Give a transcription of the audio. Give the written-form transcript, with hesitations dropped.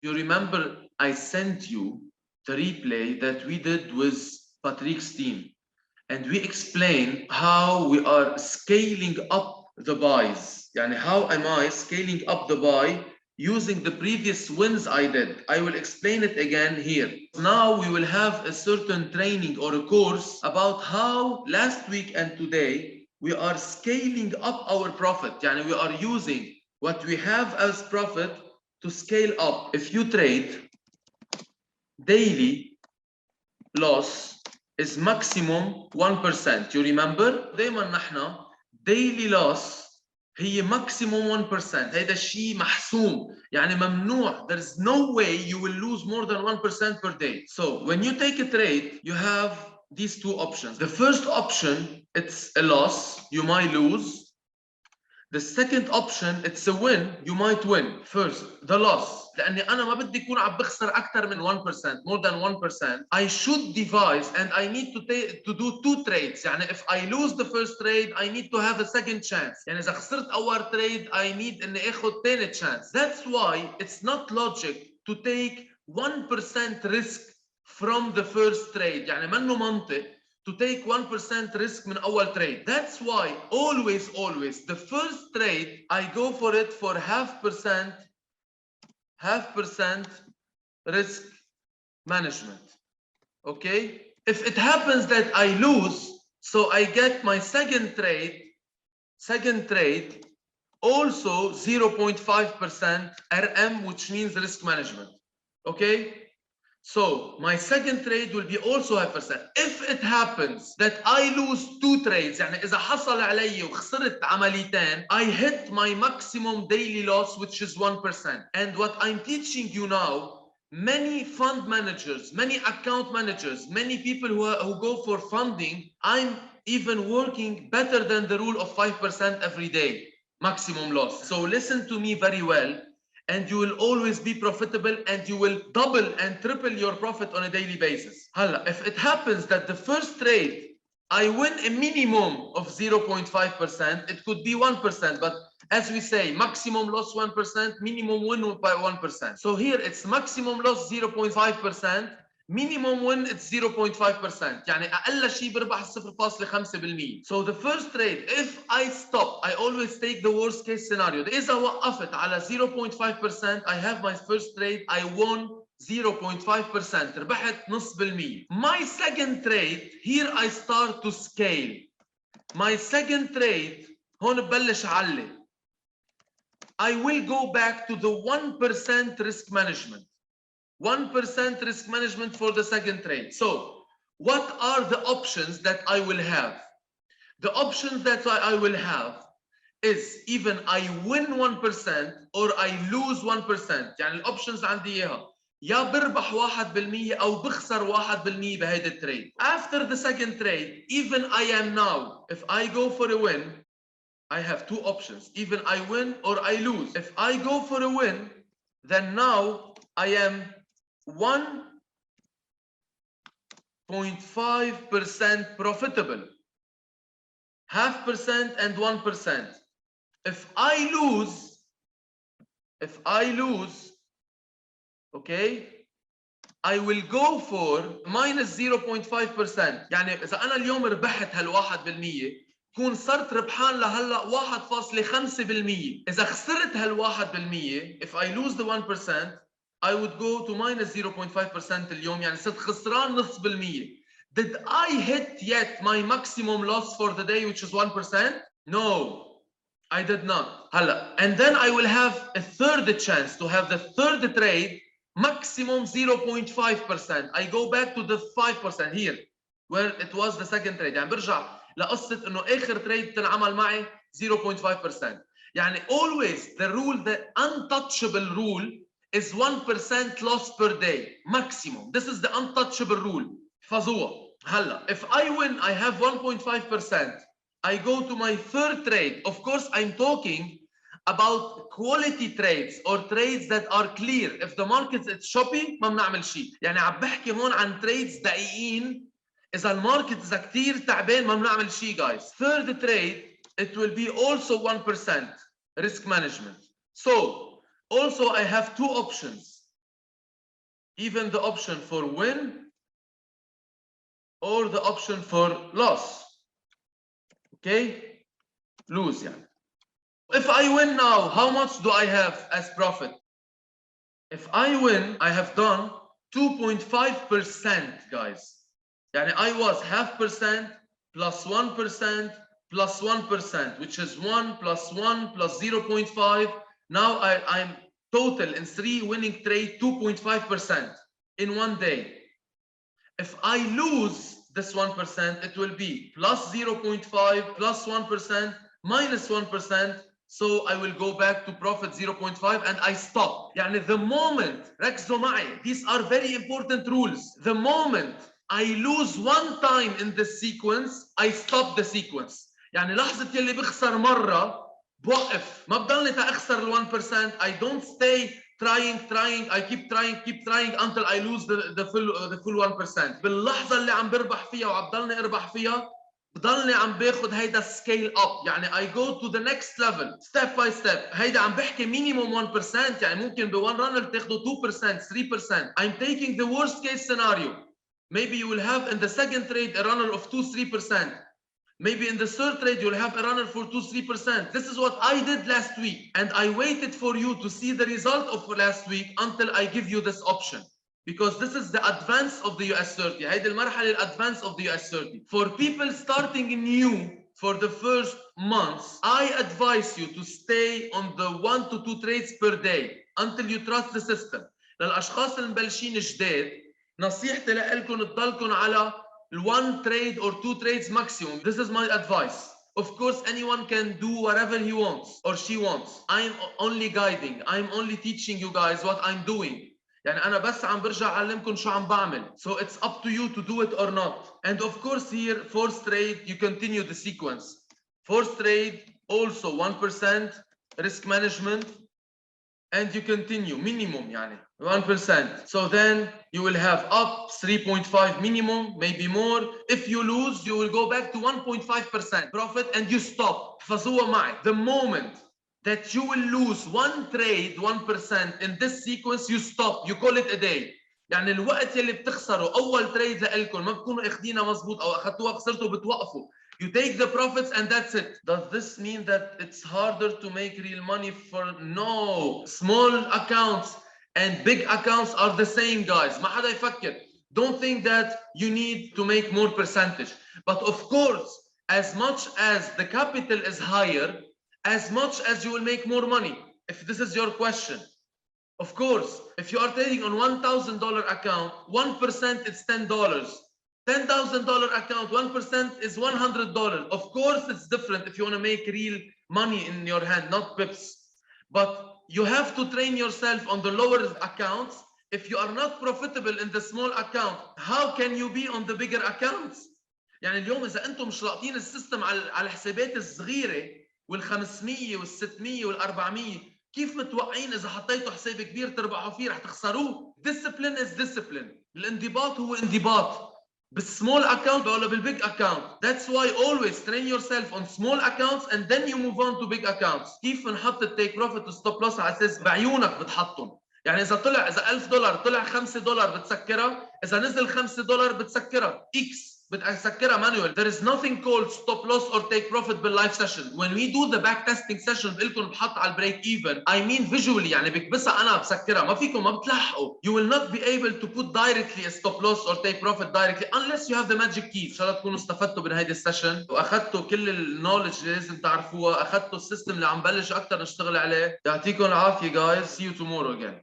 You remember I sent you the replay that we did with Patrick's team, and we explained how we are scaling up the buys. Yani how am I scaling up the buy using the previous wins I did? I will explain it again here. Now we will have a certain training or a course about how last week and today we are scaling up our profit. Yani we are using what we have as profit to scale up. If you trade daily loss is maximum 1%. You remember؟ دايما نحن daily loss هي maximum 1%. هيدا الشيء محسوم، يعني ممنوع. There is no way you will lose more than 1% per day. So when you take a trade, you have these two options. The first option, it's a loss, you might lose. The second option, it's a win, you might win. First, the loss. لأني أنا ما بدي أكون عم بخسر أكثر من 1%, more than 1%. I should devise and I need to do two trades. يعني if I lose the first trade, I need to have a second chance. يعني إذا خسرت أول trade, I need إني آخذ ثاني chance. That's why it's not logic to take 1% risk from the first trade. يعني منه منطق to take 1% risk من أول trade. That's why always the first trade I go for it for half percent risk management. Okay? If it happens that I lose, so I get my second trade also 0.5% RM, which means risk management. Okay? So my second trade will be also 5%. If it happens that I lose two trades, يعني إذا حصل علي وخسرت عمليتين, I hit my maximum daily loss, which is 1%. And what I'm teaching you now, many fund managers, many account managers, many people who go for funding, I'm even working better than the rule of 5% every day, maximum loss. So listen to me very well. And you will always be profitable and you will double and triple your profit on a daily basis. هلا, if it happens that the first trade I win a minimum of 0.5%, it could be 1%, but as we say, maximum loss 1%, minimum win by 1%. So here it's maximum loss 0.5%, minimum win it's 0.5%. يعني أقل شيء بربح 0.5%. So the first trade, if I stop, I always take the worst case scenario. إذا وقفت على 0.5%, I have my first trade, I won 0.5%. ربحت نص بالمية. My second trade, here I start to scale. My second trade, هون ببلش علي. I will go back to the 1% risk management. 1% risk management for the second trade. So what are the options that I will have? The options that I will have is even I win 1% or I lose 1%. يعني الأوبشنز عندي إياها يا بربح 1% أو بخسر 1% بهيدا التريد. After the second trade, even I am now, if I go for a win, I have two options. Even I win or I lose. If I go for a win, then now I am 1.5% profitable. 0.5% and 1%. If I lose, okay, I will go for minus 0.5%. يعني إذا أنا اليوم ربحت هال1%، كون صرت ربحان لهلا 1.5%. إذا خسرت هال1%, if I lose the 1%, I would go to minus 0.5% اليوم، يعني صرت خسران نص بالمية. Did I hit yet my maximum loss for the day, which is 1%? No, I did not. هلا, and then I will have a third chance to have the third trade, maximum 0.5%. I go back to the 5% here, where it was the second trade. يعني برجع لقصة إنه آخر trade تنعمل معي 0.5%. يعني always the rule, the untouchable rule is 1% loss per day, maximum. This is the untouchable rule. فزوة. هلا, if I win, I have 1.5%. I go to my third trade. Of course, I'm talking about quality trades or trades that are clear. If the market is choppy, ما بنعمل شيء. يعني عم بحكي هون عن trades دقيقين. إذا الماركت إذا كثير تعبان ما بنعمل شيء, guys. Third trade, it will be also 1% risk management. So also I have two options. even the option for win or the option for loss. Okay, lose يعني. If I win now, how much do I have as profit? If I win, I have done 2.5%, guys. يعني I was 0.5% plus 1% plus 1%, which is 1 plus 1 plus 0.5. Now I'm total in 3 winning trade 2.5% in one day. If I lose this 1%, it will be plus 0.5 plus 1% minus 1%. So I will go back to profit 0.5 and I stop. يعني the moment, ركزوا معي, these are very important rules. The moment I lose one time in the sequence, I stop the sequence. يعني لحظة يلي بخسر مرة بوقف، ما بضلني تأخسر ال 1%. I don't stay trying, I keep trying until I lose the full 1%. باللحظة اللي عم بربح فيها وعبضلني اربح فيها بضلني عم باخذ هيدا scale up. يعني I go to the next level step by step. هيدا عم بحكي minimum 1%. يعني ممكن ب1 runner تاخذوا 2%, 3%. I'm taking the worst case scenario. Maybe you will have in the second trade a runner of 2-3%. Maybe in the third trade you'll have a runner for 2-3%. This is what I did last week, and I waited for you to see the result of last week until I give you this option, because this is the advance of the US30. هيدي المرحلة الادvance of the US30. For people starting new for the first months, I advise you to stay on the 1 to 2 trades per day until you trust the system. للاشخاص المبلشين جداد نصيحتي لكم تضلكم على 1 trade or 2 trades maximum. This is my advice. Of course, anyone can do whatever he wants or she wants. I'm only guiding. I'm only teaching you guys what I'm doing. يعني أنا بس عم برجع أعلمكم شو عم بعمل. So it's up to you to do it or not. And of course here, fourth trade, you continue the sequence. Fourth trade, also 1% risk management. And you continue minimum يعني 1%. So then you will have up 3.5 minimum, maybe more. If you lose, you will go back to 1.5% profit and you stop. احفظوها معي. The moment that you will lose one trade 1% in this sequence, you stop. You call it a day. يعني الوقت يلي بتخسروا أول تريد لإلكم ما بتكونوا اخدينها مزبوط أو أخدتوها خسرتوا بتوقفوا. You take the profits and that's it. Does this mean that it's harder to make real money for? No. Small accounts and big accounts are the same, guys. ما حدا يفكر. Don't think that you need to make more percentage. But of course, as much as the capital is higher, as much as you will make more money. If this is your question. Of course, if you are trading on $1,000 account, 1% is $10. $10,000 account, 1% is $100. Of course, it's different if you want to make real money in your hand, not pips. But you have to train yourself on the lower accounts. If you are not profitable in the small account, how can you be on the bigger accounts? يعني اليوم إذا أنتم مش لاقطين السيستم على الحسابات الصغيرة وال500 وال600 وال400، كيف متوقعين إذا حطيتوا حساب كبير تربحوا فيه رح تخسروه؟ Discipline is discipline. الانضباط هو انضباط. بالسمول اكاونت ولا بالبيج اكاونت. That's why always train yourself on small accounts and then you move on to big accounts. كيف بنحط التيك بروفيت وستوب لوس على اساس بعيونك بتحطهم. يعني اذا $1000 طلع $5 بتسكرها، اذا نزل $5 بتسكرها اكس بتسكرها مانوال. There is nothing called stop loss or take profit باللايف سيشن. When we do the back testing session بقول لكم بحط على البريك ايفن. I mean visually يعني بكبسها انا بسكرها، ما فيكم ما بتلحقوا. You will not be able to put directly a stop loss or take profit directly unless you have the magic key. ان شاء الله تكونوا استفدتوا من هيدي السيشن واخذتوا كل النولج اللي لازم تعرفوها، اخذتوا السيستم اللي عم بلش اكثر نشتغل عليه. يعطيكم العافيه guys. See you tomorrow again.